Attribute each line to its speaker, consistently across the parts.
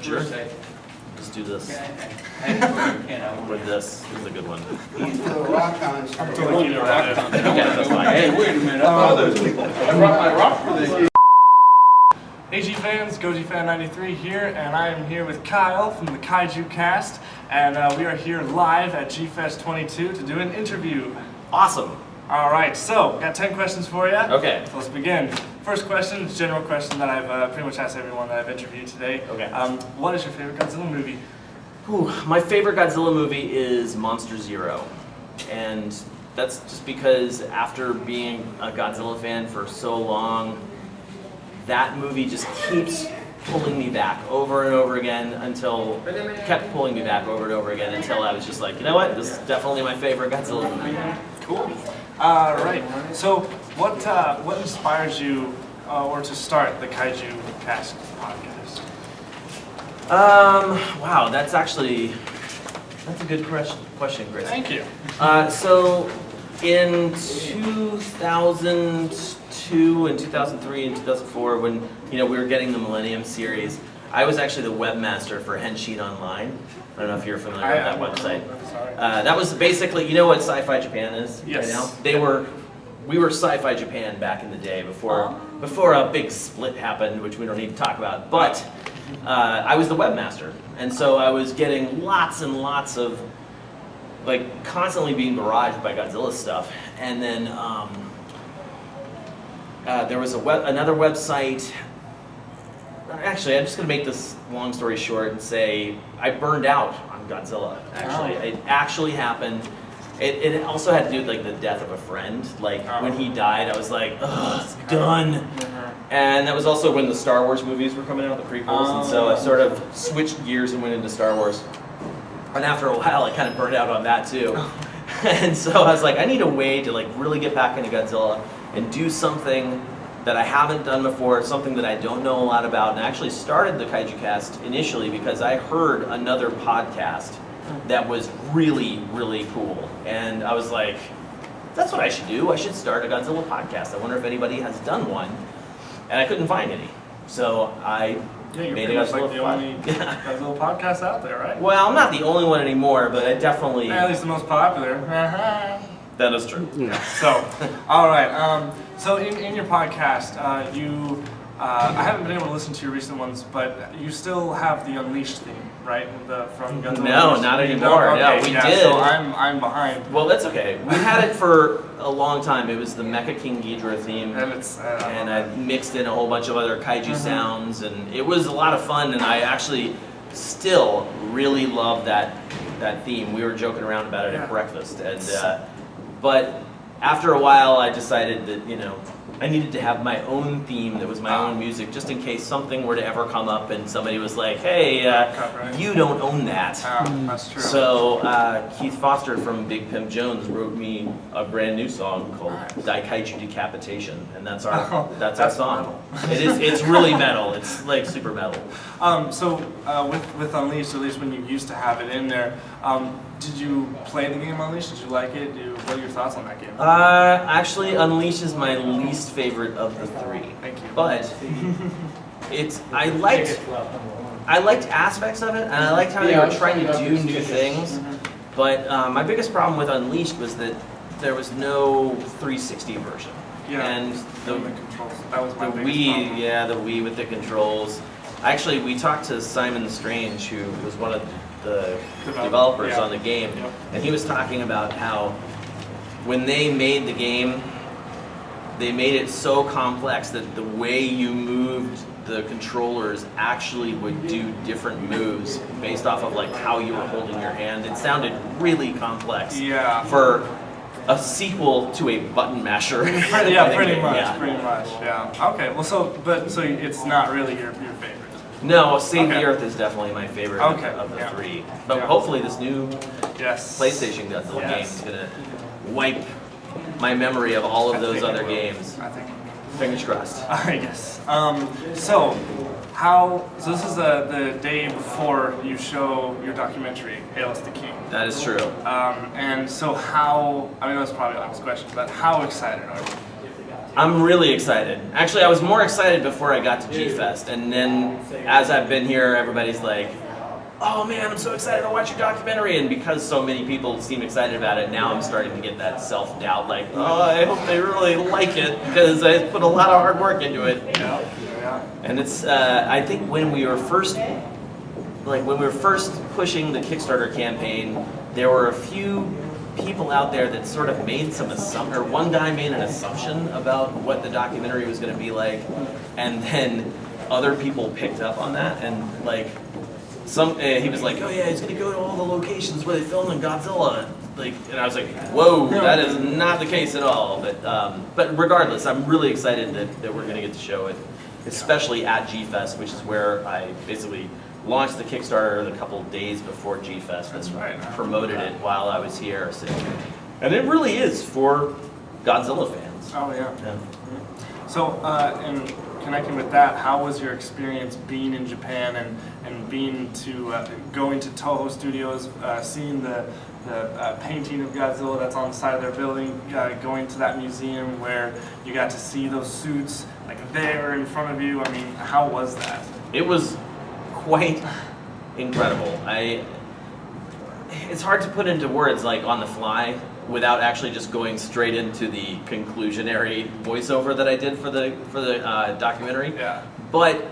Speaker 1: Sure. Just do this. With this. This is a good one.
Speaker 2: He's with a rock concert.
Speaker 1: Okay, that's fine.
Speaker 3: Hey, wait a minute. I brought my rock for this.
Speaker 4: AG fans, GoGFan93 here, and I am here with Kyle from the Kaijucast, and we are here live at G-Fest 22 to do an interview.
Speaker 1: Awesome.
Speaker 4: All right, so got 10 questions for you.
Speaker 1: Okay.
Speaker 4: So let's begin. First question is a general question that I've pretty much asked everyone that I've interviewed today.
Speaker 1: Okay.
Speaker 4: What is your favorite Godzilla movie?
Speaker 1: My favorite Godzilla movie is Monster Zero. And that's just because after being a Godzilla fan for so long, that movie just keeps pulling me back over and over again kept pulling me back over and over again until I was just like, you know what, this is definitely my favorite Godzilla movie.
Speaker 4: Cool. All right. So what inspires you or to start the Kaijucast podcast?
Speaker 1: Wow, that's a good question, Chris.
Speaker 4: Thank you.
Speaker 1: So in 2002 and 2003 and 2004, when we were getting the Millennium series, I was actually the webmaster for Henshin Online. I don't know if you're familiar with that website. That was basically, you know what Sci-Fi Japan is
Speaker 4: Yes.
Speaker 1: right now? We were Sci-Fi Japan back in the day before a big split happened, which we don't need to talk about. But I was the webmaster, and so I was getting lots and lots of, constantly being barraged by Godzilla stuff. And then there was another website. Actually, I'm just going to make this long story short and say I burned out on Godzilla. Actually, It actually happened. It also had to do with the death of a friend. When he died, I was like, ugh, it's done. And that was also when the Star Wars movies were coming out, the prequels, and so I sort of switched gears and went into Star Wars. And after a while, I kind of burned out on that too. And so I was like, I need a way to really get back into Godzilla and do something that I haven't done before, something that I don't know a lot about. And I actually started the Kaijucast initially because I heard another podcast that was really, really cool. And I was like, that's what I should do. I should start a Godzilla podcast. I wonder if anybody has done one. And I couldn't find any. So I made a Godzilla
Speaker 4: the only Godzilla podcast out there, right?
Speaker 1: Well, I'm not the only one anymore, but I definitely...
Speaker 4: At least the most popular.
Speaker 1: That is true.
Speaker 4: So, all right. So in your podcast, I haven't been able to listen to your recent ones, but you still have the Unleashed theme, right? From Godzilla.
Speaker 1: No,
Speaker 4: Unleashed.
Speaker 1: not anymore.
Speaker 4: Okay,
Speaker 1: No, we did.
Speaker 4: So I'm behind.
Speaker 1: Well, that's okay. We had it for a long time. It was the Mecha King Ghidorah theme,
Speaker 4: And
Speaker 1: I mixed in a whole bunch of other kaiju sounds, and it was a lot of fun. And I actually still really love that theme. We were joking around about it at breakfast, and but after a while, I decided that I needed to have my own theme that was my own music, just in case something were to ever come up and somebody was like, hey, you don't own that.
Speaker 4: That's true.
Speaker 1: So Keith Foster from Big Pimp Jones wrote me a brand new song called Daikaiju Decapitation, and that's our song.
Speaker 4: Metal.
Speaker 1: It's really metal. It's super metal.
Speaker 4: So with Unleashed, at least when you used to have it in there, did you play the game Unleashed? Did you like it? What are your thoughts on that game?
Speaker 1: Actually, Unleashed is my least favorite of the three.
Speaker 4: Thank you.
Speaker 1: But I liked aspects of it, and I liked how they were trying to do new things. But my biggest problem with Unleashed was that there was no 360 version.
Speaker 4: Yeah.
Speaker 1: And the
Speaker 4: controls. That was my biggest
Speaker 1: Wii,
Speaker 4: problem.
Speaker 1: the Wii with the controls. Actually, we talked to Simon Strange, who was one of the developers on the game, and he was talking about how when they made the game, they made it so complex that the way you moved the controllers actually would do different moves based off of how you were holding your hand. It sounded really complex for a sequel to a button masher.
Speaker 4: Pretty much. Yeah. Okay. Well, so it's not really your favorite.
Speaker 1: No, Save the Earth is definitely my favorite of the three. But hopefully this new PlayStation Godzilla game is going to wipe my memory of all of those other games.
Speaker 4: I think.
Speaker 1: Fingers crossed.
Speaker 4: I guess. So this is the day before you show your documentary, Hail Us the King.
Speaker 1: That is true.
Speaker 4: And so that's probably the last question, but how excited are you?
Speaker 1: I'm really excited. Actually, I was more excited before I got to G-Fest, and then as I've been here, everybody's like, oh man, I'm so excited to watch your documentary, and because so many people seem excited about it, now I'm starting to get that self-doubt, like, oh, I hope they really like it, because I put a lot of hard work into it, you know? And it's, I think when we were first pushing the Kickstarter campaign, there were a few people out there that sort of made some assumption, or one guy made an assumption about what the documentary was going to be like, and then other people picked up on that, and like, he was like, oh yeah, he's going to go to all the locations where they filmed in Godzilla, like, and I was like, whoa, that is not the case at all, but regardless, I'm really excited that we're going to get to show it, especially at G-Fest, which is where I basically launched the Kickstarter a couple of days before G-Fest.
Speaker 4: That's right.
Speaker 1: Promoted it while I was here. So, and it really is for Godzilla fans.
Speaker 4: Oh, yeah. So, and connecting with that, how was your experience being in Japan and being to going to Toho Studios, seeing the painting of Godzilla that's on the side of their building, going to that museum where you got to see those suits like there in front of you? I mean, how was that?
Speaker 1: It was quite incredible. It's hard to put into words like on the fly without actually just going straight into the conclusionary voiceover that I did for the documentary.
Speaker 4: Yeah.
Speaker 1: But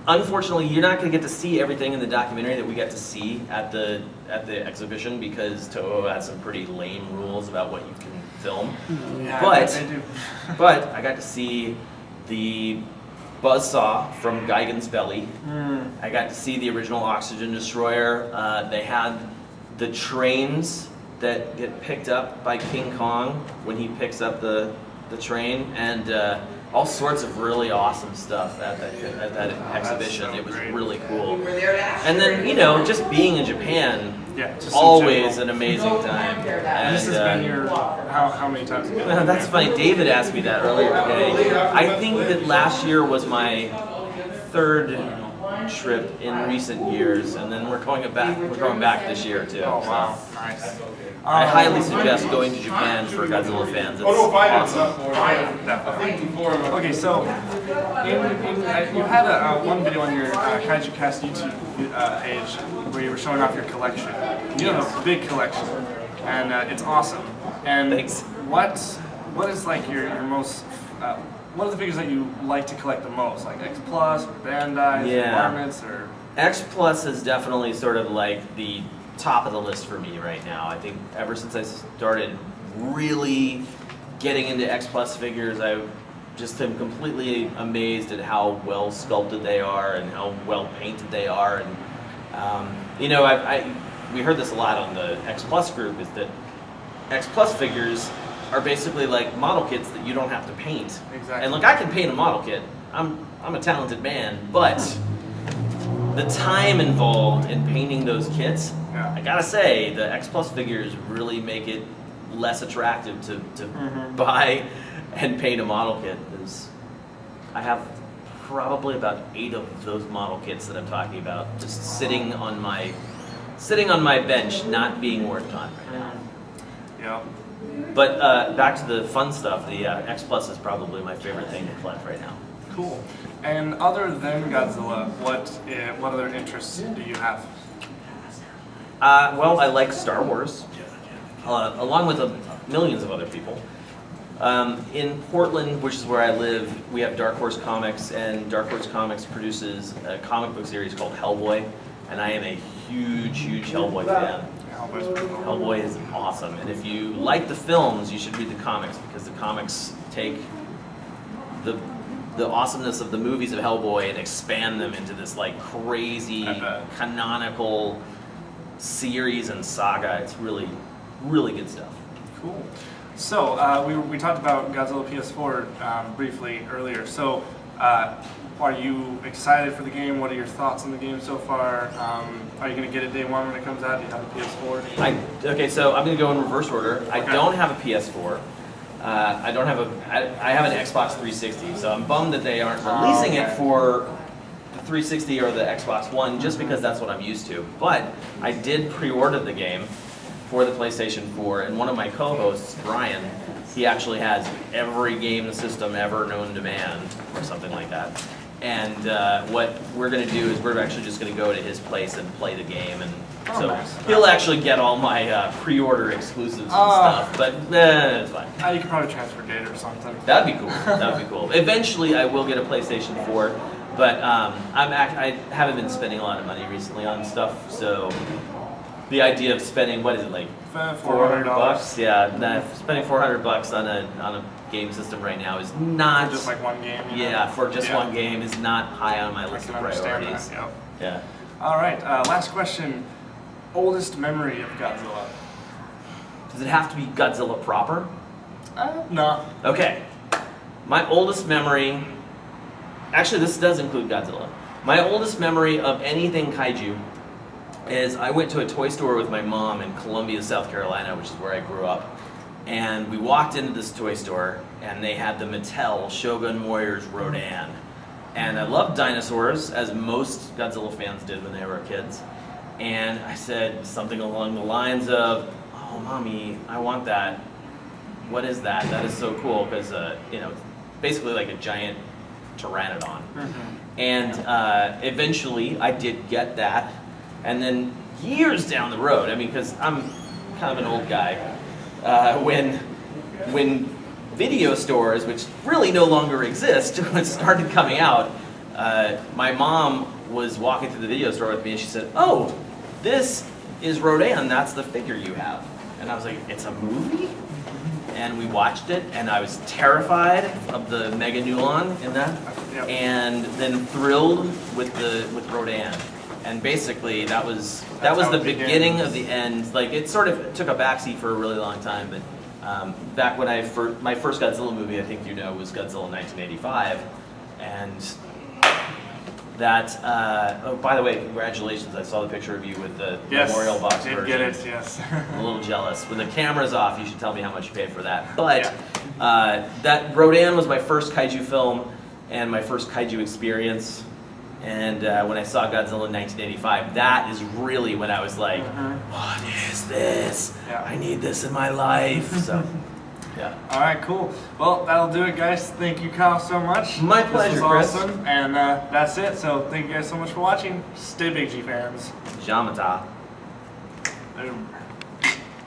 Speaker 1: unfortunately, you're not going to get to see everything in the documentary that we got to see at the exhibition because Toho has some pretty lame rules about what you can film.
Speaker 4: Yeah,
Speaker 1: but
Speaker 4: they do.
Speaker 1: but I got to see the buzzsaw from Gigan's belly. I got to see the original oxygen destroyer. They had the trains that get picked up by King Kong when he picks up the train, and all sorts of really awesome stuff at that exhibition.
Speaker 4: So
Speaker 1: it was
Speaker 4: great.
Speaker 1: really cool. And then, you know, just being in Japan,
Speaker 4: just
Speaker 1: always an amazing time. And,
Speaker 4: this has been your, how many times have you been?
Speaker 1: that's funny. David asked me that earlier today. I think that last year was my third trip in recent years, and then we're going back this year too.
Speaker 4: Oh, wow.
Speaker 1: So
Speaker 4: Nice.
Speaker 1: I highly suggest going to Japan for Godzilla fans. It's awesome.
Speaker 4: Okay, so you had one video on your Kaijucast YouTube page where you were showing off your collection. You have a big collection, and it's awesome. And
Speaker 1: Thanks.
Speaker 4: What is like your most what are the figures that you like to collect the most? Like X Plus, or Bandai, or Varmints, or
Speaker 1: X Plus is definitely sort of like the top of the list for me right now. I think ever since I started really getting into X Plus figures, I just am completely amazed at how well sculpted they are and how well painted they are. And you know, we heard this a lot on the X Plus group, is that X Plus figures are basically like model kits that you don't have to paint.
Speaker 4: Exactly.
Speaker 1: And like, I can paint a model kit. I'm a talented man, but the time involved in painting those kits, I gotta say, the X Plus figures really make it less attractive to buy and paint a model kit. Because I have probably about 8 of those model kits that I'm talking about, just sitting on my bench, not being worked on right now.
Speaker 4: yeah.
Speaker 1: But back to the fun stuff, the X Plus is probably my favorite thing to collect right now.
Speaker 4: Cool. And other than Godzilla, what other interests do you have?
Speaker 1: Well, I like Star Wars, along with millions of other people. In Portland, which is where I live, we have Dark Horse Comics, and Dark Horse Comics produces a comic book series called Hellboy, and I am a huge, huge Hellboy fan. Hellboy is awesome, and if you like the films, you should read the comics, because the comics take the awesomeness of the movies of Hellboy and expand them into this like crazy canonical series and saga. It's really, really good stuff.
Speaker 4: Cool. So we talked about Godzilla PS4 briefly earlier. So are you excited for the game? What are your thoughts on the game so far? Are you going to get it day one when it comes out? Do you have a PS4?
Speaker 1: Okay, so I'm going to go in reverse order. I don't have a PS4. I have an Xbox 360, so I'm bummed that they aren't releasing it for the 360 or the Xbox One, just because that's what I'm used to. But I did pre-order the game for the PlayStation 4, and one of my co-hosts, Brian, he actually has every game system ever known to man, or something like that. And what we're going to do is we're actually just going to go to his place and play the game, and so
Speaker 4: nice.
Speaker 1: he'll actually get all my pre-order exclusives and stuff. But it's fine.
Speaker 4: You could probably transfer data or something.
Speaker 1: That'd be cool. That'd be cool. Eventually, I will get a PlayStation 4, but I haven't been spending a lot of money recently on stuff. So the idea of spending, what is it, like $400? Yeah, spending $400 on a game system right now is not
Speaker 4: For just like one game.
Speaker 1: Yeah, for just one game is not high on my list of priorities.
Speaker 4: That,
Speaker 1: Yeah.
Speaker 4: All right. Last question. Oldest memory of Godzilla?
Speaker 1: Does it have to be Godzilla proper?
Speaker 4: No.
Speaker 1: Okay. My oldest memory, actually this does include Godzilla. My oldest memory of anything kaiju is I went to a toy store with my mom in Columbia, South Carolina, which is where I grew up. And we walked into this toy store and they had the Mattel Shogun Warriors Rodan. And I loved dinosaurs, as most Godzilla fans did when they were kids. And I said something along the lines of, "Oh, Mommy, I want that. What is that? That is so cool," because it's basically like a giant pteranodon.
Speaker 4: Mm-hmm.
Speaker 1: And eventually, I did get that. And then years down the road, I mean, because I'm kind of an old guy, when video stores, which really no longer exist, started coming out, my mom was walking through the video store with me, and she said, "Oh, this is Rodan. That's the figure you have." And I was like, "It's a movie?" And we watched it, and I was terrified of the Mega Nulon in that, and then thrilled with Rodan. And basically, that was the beginning of the end. Like, it sort of took a backseat for a really long time, but back when my first Godzilla movie, I think was Godzilla 1985, and that. Oh, by the way, congratulations! I saw the picture of you with the memorial box version.
Speaker 4: Get it? Yes.
Speaker 1: I'm a little jealous. When the camera's off, you should tell me how much you paid for that. But that Rodan was my first kaiju film and my first kaiju experience. And when I saw Godzilla in 1985, that is really when I was like, "What is this?
Speaker 4: Yeah.
Speaker 1: I need this in my life." So, yeah.
Speaker 4: All right, cool. Well, that'll do it, guys. Thank you, Kyle, so much.
Speaker 1: My pleasure,
Speaker 4: This was
Speaker 1: Chris.
Speaker 4: awesome. And that's it. So thank you guys so much for watching. Stay Big G fans.
Speaker 1: Jamata.
Speaker 4: Boom.